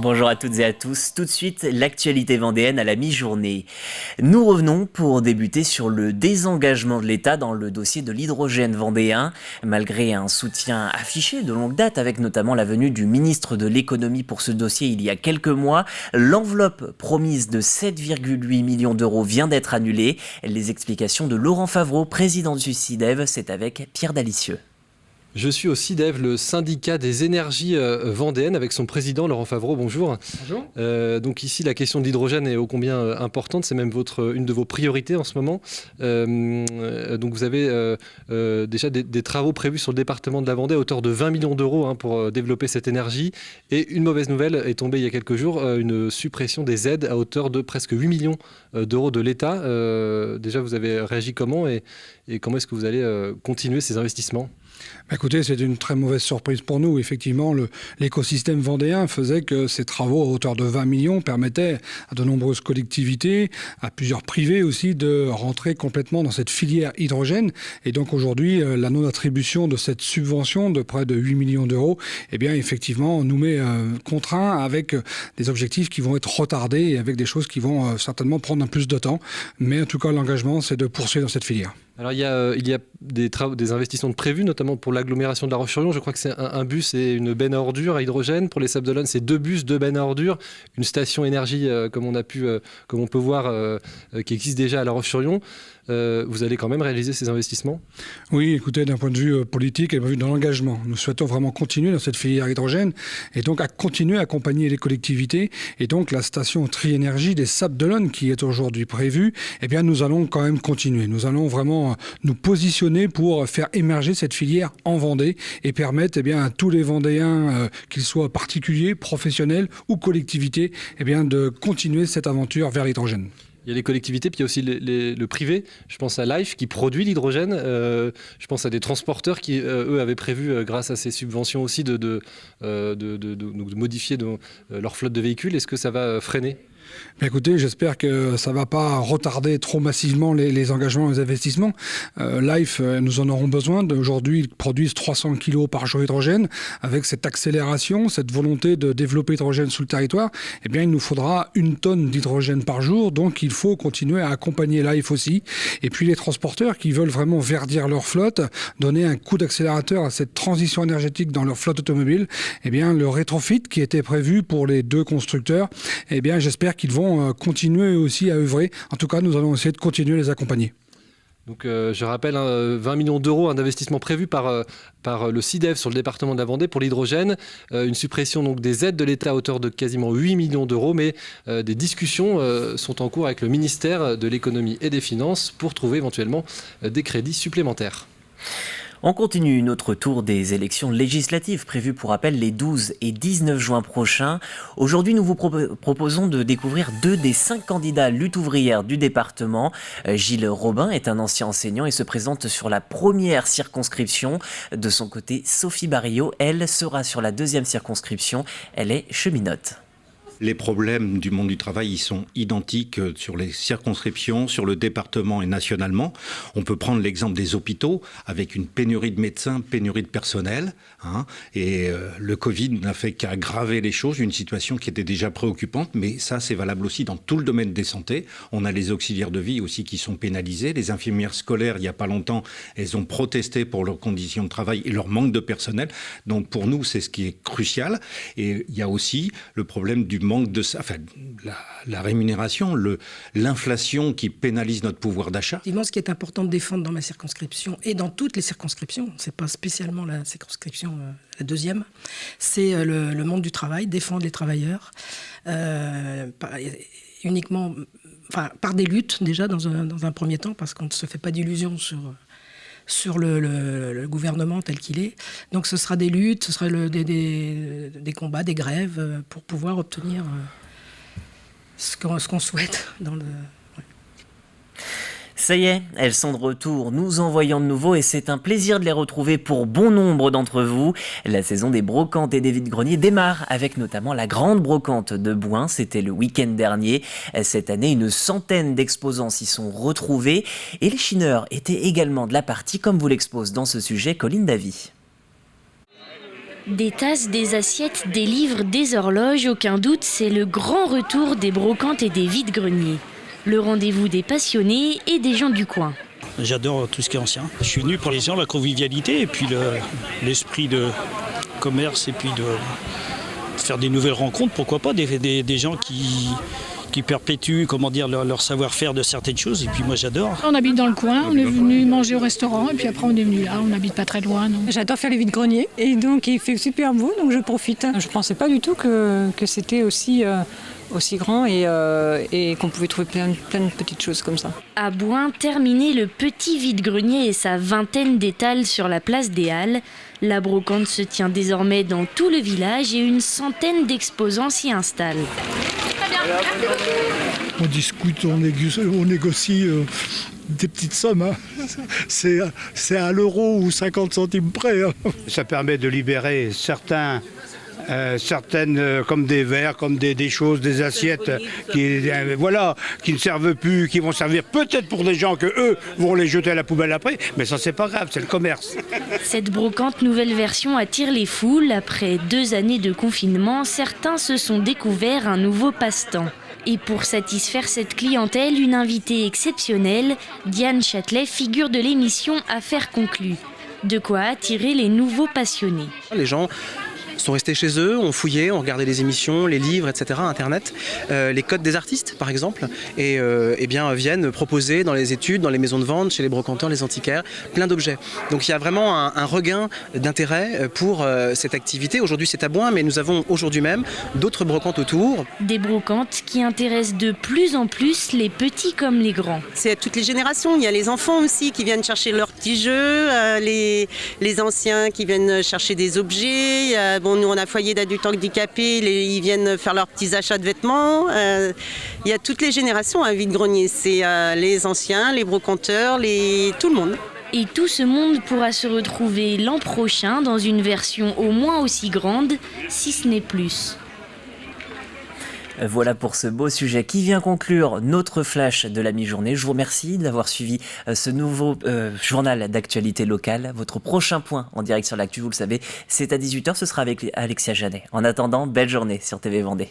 Bonjour à toutes et à tous. Tout de suite, l'actualité vendéenne à la mi-journée. Nous revenons pour débuter sur le désengagement de l'État dans le dossier de l'hydrogène vendéen. Malgré un soutien affiché de longue date, avec notamment la venue du ministre de l'économie pour ce dossier il y a quelques mois, l'enveloppe promise de 7,8 millions d'euros vient d'être annulée. Les explications de Laurent Favreau, président du SIDEV, c'est avec Pierre Dalicieux. Je suis au SIDEV, le syndicat des énergies vendéennes, avec son président Laurent Favreau. Bonjour. Bonjour. Donc ici, la question de l'hydrogène est ô combien importante. C'est même une de vos priorités en ce moment. Donc vous avez déjà des travaux prévus sur le département de la Vendée à hauteur de 20 millions d'euros pour développer cette énergie. Et une mauvaise nouvelle est tombée il y a quelques jours, une suppression des aides à hauteur de presque 8 millions d'euros de l'État. Déjà, vous avez réagi comment et comment est-ce que vous allez continuer ces investissements ? Écoutez, c'est une très mauvaise surprise pour nous. Effectivement, l'écosystème vendéen faisait que ces travaux à hauteur de 20 millions permettaient à de nombreuses collectivités, à plusieurs privés aussi, de rentrer complètement dans cette filière hydrogène. Et donc aujourd'hui, la non-attribution de cette subvention de près de 8 millions d'euros, eh bien effectivement, nous met contraints avec des objectifs qui vont être retardés et avec des choses qui vont certainement prendre un plus de temps. Mais en tout cas, l'engagement, c'est de poursuivre dans cette filière. Alors il y a des investissements prévus, notamment pour l'agglomération de La Roche-sur-Yon. Je crois que c'est un bus et une benne à ordures à hydrogène. Pour les Sables d'Olonne, c'est 2 bus, 2 bennes à ordures, une station énergie comme on peut voir qui existe déjà à La Roche-sur-Yon. Vous allez quand même réaliser ces investissements ? Oui, écoutez, d'un point de vue politique et d'un point de vue de l'engagement, nous souhaitons vraiment continuer dans cette filière hydrogène et donc à continuer à accompagner les collectivités. Et donc la station tri-énergie des Sables d'Olonne qui est aujourd'hui prévue, eh bien nous allons quand même continuer. Nous allons vraiment nous positionner pour faire émerger cette filière en Vendée et permettre à tous les Vendéens, qu'ils soient particuliers, professionnels ou collectivités, de continuer cette aventure vers l'hydrogène. Il y a les collectivités, puis il y a aussi le privé. Je pense à Life qui produit l'hydrogène. Je pense à des transporteurs qui, eux, avaient prévu, grâce à ces subventions aussi, de modifier leur flotte de véhicules. Est-ce que ça va freiner ? Écoutez, j'espère que ça ne va pas retarder trop massivement les engagements et les investissements. Life, nous en aurons besoin. Aujourd'hui, ils produisent 300 kg par jour d'hydrogène. Avec cette accélération, cette volonté de développer l'hydrogène sur le territoire, il nous faudra 1 tonne d'hydrogène par jour. Donc, il faut continuer à accompagner Life aussi. Et puis, les transporteurs qui veulent vraiment verdir leur flotte, donner un coup d'accélérateur à cette transition énergétique dans leur flotte automobile, le rétrofit qui était prévu pour les 2 constructeurs, j'espère qu'ils vont continuer aussi à œuvrer. En tout cas, nous allons essayer de continuer à les accompagner. Donc, je rappelle, 20 millions d'euros d'investissement prévu par le SIDEV sur le département de la Vendée pour l'hydrogène. Une suppression donc, des aides de l'État à hauteur de quasiment 8 millions d'euros. Mais des discussions sont en cours avec le ministère de l'économie et des finances pour trouver éventuellement des crédits supplémentaires. On continue notre tour des élections législatives prévues pour rappel les 12 et 19 juin prochains. Aujourd'hui, nous vous proposons de découvrir 2 des 5 candidats lutte ouvrière du département. Gilles Robin est un ancien enseignant et se présente sur la première circonscription. De son côté, Sophie Barillot, elle, sera sur la 2e circonscription. Elle est cheminote. Les problèmes du monde du travail, ils sont identiques sur les circonscriptions, sur le département et nationalement. On peut prendre l'exemple des hôpitaux avec une pénurie de médecins, pénurie de personnel. Et le Covid n'a fait qu'aggraver les choses, une situation qui était déjà préoccupante. Mais ça, c'est valable aussi dans tout le domaine des santé. On a les auxiliaires de vie aussi qui sont pénalisés. Les infirmières scolaires, il n'y a pas longtemps, elles ont protesté pour leurs conditions de travail et leur manque de personnel. Donc pour nous, c'est ce qui est crucial. Et il y a aussi le problème du manque de ça, la rémunération, l'inflation qui pénalise notre pouvoir d'achat. Ce qui est important de défendre dans ma circonscription et dans toutes les circonscriptions, c'est pas spécialement la circonscription la 2e, c'est le monde du travail, défendre les travailleurs, uniquement, par des luttes déjà dans un premier temps, parce qu'on ne se fait pas d'illusions sur le gouvernement tel qu'il est. Donc ce sera des luttes, ce sera des combats, des grèves pour pouvoir obtenir ce qu'on souhaite dans le... Ça y est, elles sont de retour, nous en voyons de nouveau et c'est un plaisir de les retrouver pour bon nombre d'entre vous. La saison des brocantes et des vides-greniers démarre avec notamment la grande brocante de Bouin, c'était le week-end dernier. Cette année, une centaine d'exposants s'y sont retrouvés et les chineurs étaient également de la partie comme vous l'expose dans ce sujet Colline Davy. Des tasses, des assiettes, des livres, des horloges, aucun doute, c'est le grand retour des brocantes et des vides-greniers. Le rendez-vous des passionnés et des gens du coin. J'adore tout ce qui est ancien. Je suis venu pour les gens, la convivialité et puis l'esprit de commerce et puis de faire des nouvelles rencontres, pourquoi pas, des gens qui perpétuent leur savoir-faire de certaines choses et puis moi j'adore. On habite dans le coin, on est venu manger au restaurant et puis après on est venu là, on n'habite pas très loin. Donc. J'adore faire les vides-greniers et donc il fait super beau donc je profite. Je ne pensais pas du tout que c'était aussi grand et qu'on pouvait trouver plein de petites choses comme ça. À Bouin, terminé le petit vide-grenier et sa vingtaine d'étals sur la place des Halles. La brocante se tient désormais dans tout le village et une centaine d'exposants s'y installent. On discute, on négocie des petites sommes. Hein. C'est à l'euro ou 50 centimes près. Hein. Ça permet de libérer certaines comme des verres, comme des choses, des assiettes qui ne servent plus, qui vont servir peut-être pour des gens que eux vont les jeter à la poubelle après, mais ça c'est pas grave, c'est le commerce. Cette brocante nouvelle version attire les foules. Après 2 années de confinement, certains se sont découverts un nouveau passe-temps. Et pour satisfaire cette clientèle, une invitée exceptionnelle, Diane Châtelet, figure de l'émission Affaires conclues. De quoi attirer les nouveaux passionnés. Les gens sont restés chez eux, ont fouillé, ont regardé les émissions, les livres, etc., Internet, les codes des artistes, par exemple, et viennent proposer dans les études, dans les maisons de vente, chez les brocanteurs, les antiquaires, plein d'objets. Donc il y a vraiment un regain d'intérêt pour cette activité. Aujourd'hui, c'est à Bouin, mais nous avons aujourd'hui même d'autres brocantes autour. Des brocantes qui intéressent de plus en plus les petits comme les grands. C'est à toutes les générations. Il y a les enfants aussi qui viennent chercher leurs petits jeux, les anciens qui viennent chercher des objets. Nous, on a foyer d'adultes handicapés, ils viennent faire leurs petits achats de vêtements. Il y a toutes les générations à vide-grenier. C'est les anciens, les brocanteurs, tout le monde. Et tout ce monde pourra se retrouver l'an prochain dans une version au moins aussi grande, si ce n'est plus. Voilà pour ce beau sujet qui vient conclure notre flash de la mi-journée. Je vous remercie d'avoir suivi ce nouveau journal d'actualité locale. Votre prochain point en direct sur l'actu, vous le savez, c'est à 18h, ce sera avec Alexia Janet. En attendant, belle journée sur TV Vendée.